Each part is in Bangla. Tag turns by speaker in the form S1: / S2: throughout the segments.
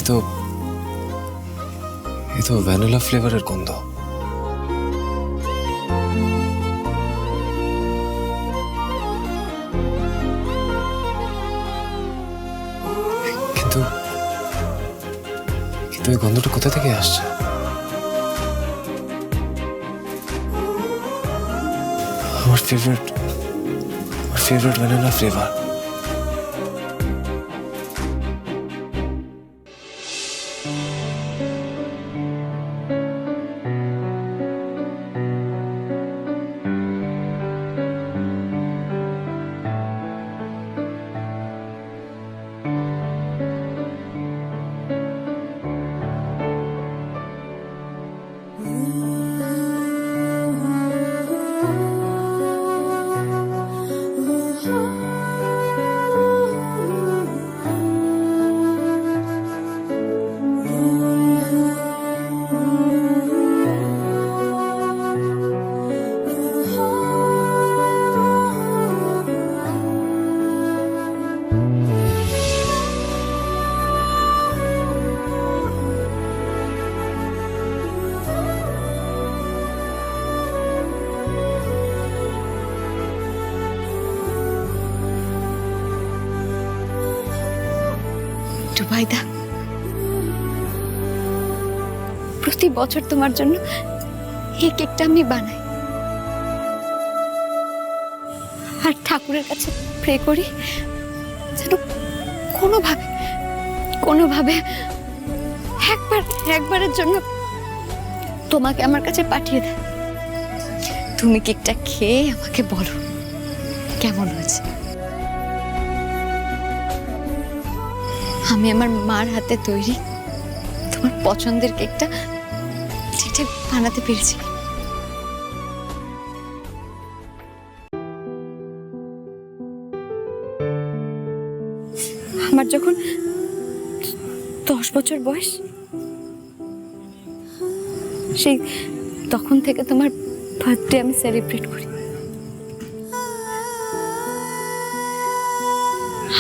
S1: এ তো ভ্যানিলা ফ্লেভারের গন্ধ। কিন্তু কিন্তু এই গন্ধটা কোথা থেকে আসছে? আমার ফেভারিট ভ্যানিলা ফ্লেভার।
S2: জুবাইদা, প্রতি বছর তোমার জন্য এই কেকটা আমি বানাই আর ঠাকুরের কাছে প্রে করি যেন কোনোভাবে একবারের জন্য তোমাকে আমার কাছে পাঠিয়ে দেয়। তুমি কেকটা খেয়ে আমাকে বলো কেমন হয়েছে। আমি আমার মার হাতে তৈরি তোমার পছন্দের কেকটা ঠিকঠাক বানাতে পেরেছি। আমার যখন 10 বছর বয়স, সেই তখন থেকে তোমার বার্থডে আমি সেলিব্রেট করি।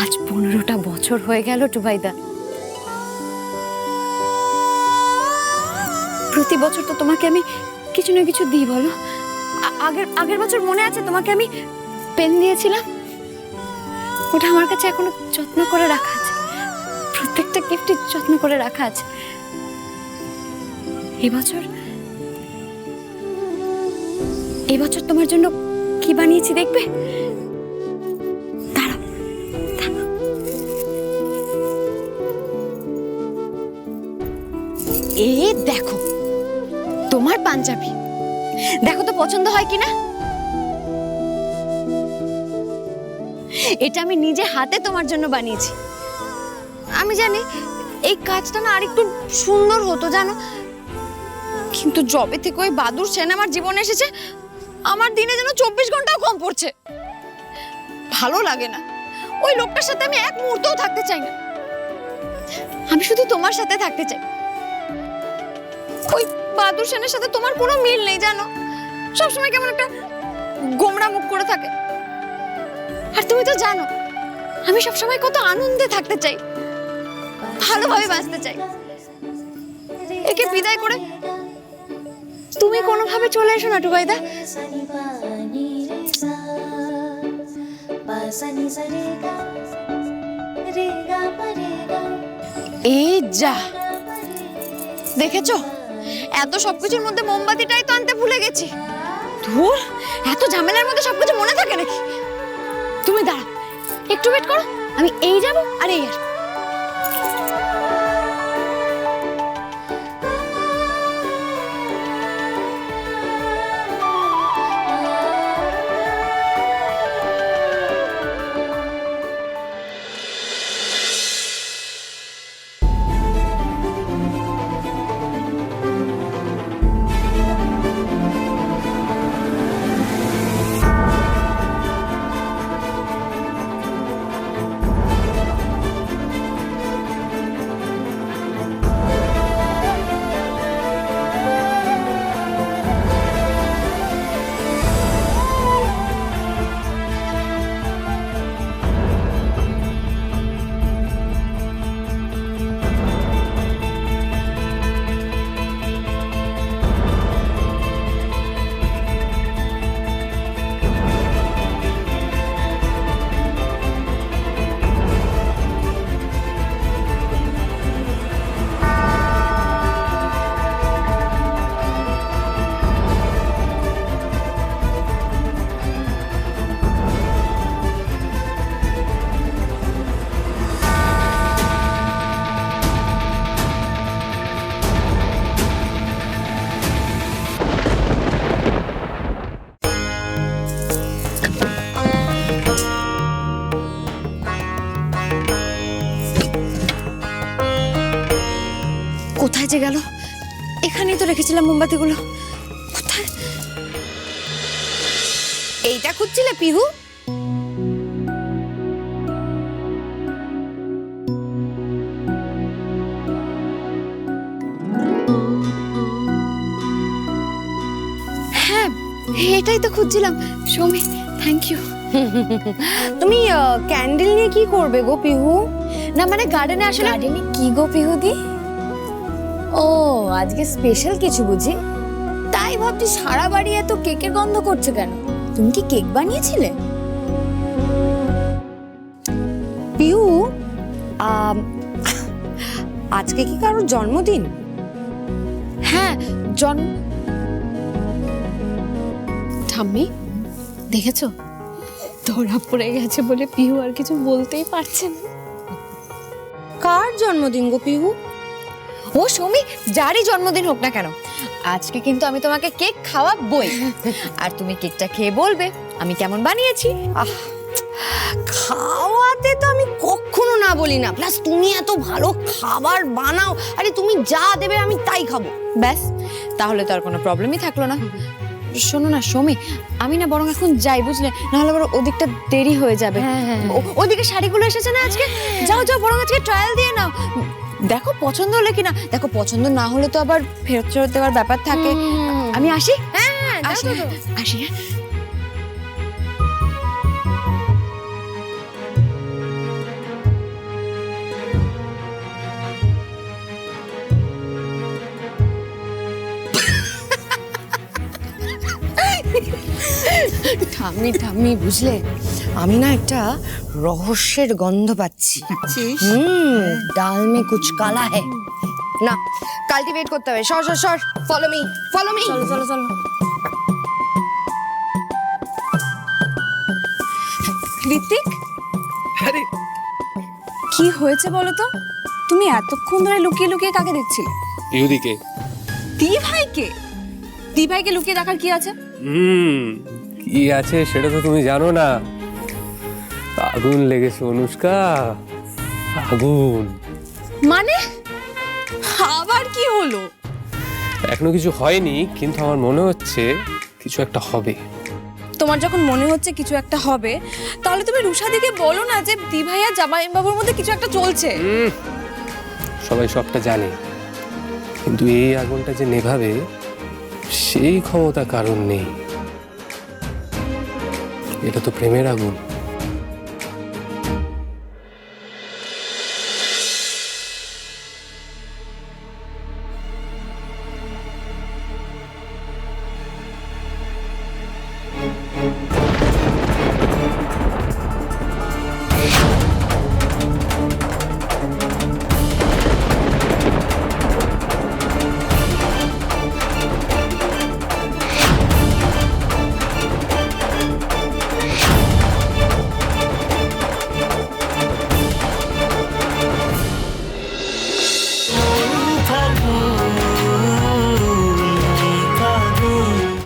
S2: আজ 15টা বছর হয়ে গেল জুবাইদা। প্রতি বছর তো তোমাকে আমি কিছু না কিছু দিই, বলো। আগের বছর মনে আছে তোমাকে আমি পেন দিয়েছিলাম? ওটা আমার কাছে এখনো যত্ন করে রাখা আছে, প্রত্যেকটা গিফটই যত্ন করে রাখা আছে। এবছর তোমার জন্য কি বানিয়েছি দেখবে? দাঁড়াও, এই দেখো তোমার পাঞ্জাবি, দেখো তো পছন্দ হয় কিনা। এটা আমি নিজে হাতে তোমার জন্য বানিয়েছি। আমি জানি এই কাজটা না আরেকটু সুন্দর হতো জানো, কিন্তু যবে থেকে ওই বাদুর সেন আমার জীবনে এসেছে আমার দিনে যেন 24 ঘন্টাও কম পড়ছে। ভালো লাগে না, ওই লোকটার সাথে আমি এক মুহূর্তও থাকতে চাই না। আমি শুধু তোমার সাথে থাকতে চাই। ওই বাদুর সেনের সাথে তোমার কোনো মিল নেই জানো, সবসময় কেমন একটা গোমড়া মুখ করে থাকে। আর তুমি তো জানো আমি সবসময় কত আনন্দে থাকতে চাই, ভালোভাবে বাঁচতে চাই। একে বিদায় করে তুমি কোনোভাবে চলে এসো না জুবাইদা। এই যা দেখেছো, এত সবকিছুর মধ্যে মোমবাতিটাই তো আনতে ভুলে গেছি। ধুর, এত ঝামেলার মধ্যে সবকিছু মনে থাকে নাকি? তুমি দাঁড়াও, একটু ওয়েট করো, আমি এই যাব আর এই আসবো। কোথায় যে গেল? এখানেই তো রেখেছিলাম মোমবাতিগুলো। কোথায়? এইটা খুঁজছিলে পিহু? হ্যাঁ, এটাই তো খুঁজছিলাম। Soumi, thank you. তুমি ক্যান্ডেল নিয়ে কি করবে গো পিহু? না মানে গার্ডেনে আসলে
S3: গার্ডেনে কি গো পিহুদি? ও আজকে স্পেশাল কিছু বুঝি? তাই ভাবছি সারা বাড়ি এত কেকের গন্ধ করছে কেন? তুমি কি কেক বানিয়েছিলে?
S2: পিহু, আজকে কি কারোর জন্মদিন? হ্যাঁ,
S3: ঠাম্মি দেখেছো, ধরা পড়ে গেছে বলে পিহু আর কিছু বলতেই পারছে না।
S2: কার জন্মদিন গো পিহু? ও সৌমি, যারই জন্মদিন হোক না কেন, আজকে কিন্তু আমি তোমাকে কেক খাওয়াবই। আর তুমি কেকটা খেয়ে বলবে আমি কেমন বানিয়েছি। খাওয়াতে তো আমি কখনো না বলি না, প্লাস তুমি এত ভালো খাবার বানাও, আরে তুমি যা দেবে আমি তাই খাবো। ব্যাস, তাহলে তো আর কোনো প্রবলেমই থাকলো না। শোনো না সৌমি, আমি না বরং এখন যাই, বুঝলে, নাহলে আবার ওদিকটা দেরি হয়ে যাবে। ওদিকে শাড়িগুলো এসেছে না আজকে, যাও যাও বরং আজকে ট্রায়াল দিয়ে নাও। দেখো পছন্দ হলে কিনা, দেখো পছন্দ না হলে তো আবার ফেরত দেওয়ার ব্যাপার থাকে। আমি আসি। হ্যাঁ আসি, আসি। ঠাম্মি ঠাম্মি, বুঝলে, আমি না একটা রহস্যের গন্ধ পাচ্ছি। ডাল মে কুছ কালা है। না, কাল্টিভেট করতে হবে। সর সর সর, ফলো মি ফলো মি।
S3: চলো চলো চলো। ঋত্বিক, কি হয়েছে বলো তো? তুমি এতক্ষণ ধরে লুকিয়ে লুকিয়ে কাকে দেখছিলে?
S1: ইহুদিকে।
S3: দি ভাইকে? দি ভাইকে লুকিয়ে দেখার কি আছে?
S1: কি আছে সেটা তো তুমি জানো না। আগুন লেগেছে অনুষ্কা, আগুন।
S3: মানে আবার কি হলো?
S1: এখনো কিছু হয়নি, কিন্তু আমার মনে হচ্ছে কিছু একটা হবে।
S3: তোমার যখন মনে হচ্ছে কিছু একটা হবে, তাহলে তুমি রুষাদিকে বলো না যে দি ভাই আর জামাই বাবুর মধ্যে কিছু একটা চলছে।
S1: সবাই সবটা জানে, কিন্তু এই আগুনটা যে নেভাবে সেই ক্ষমতা কারণ নেই। এটা তো প্রেমের আগুন।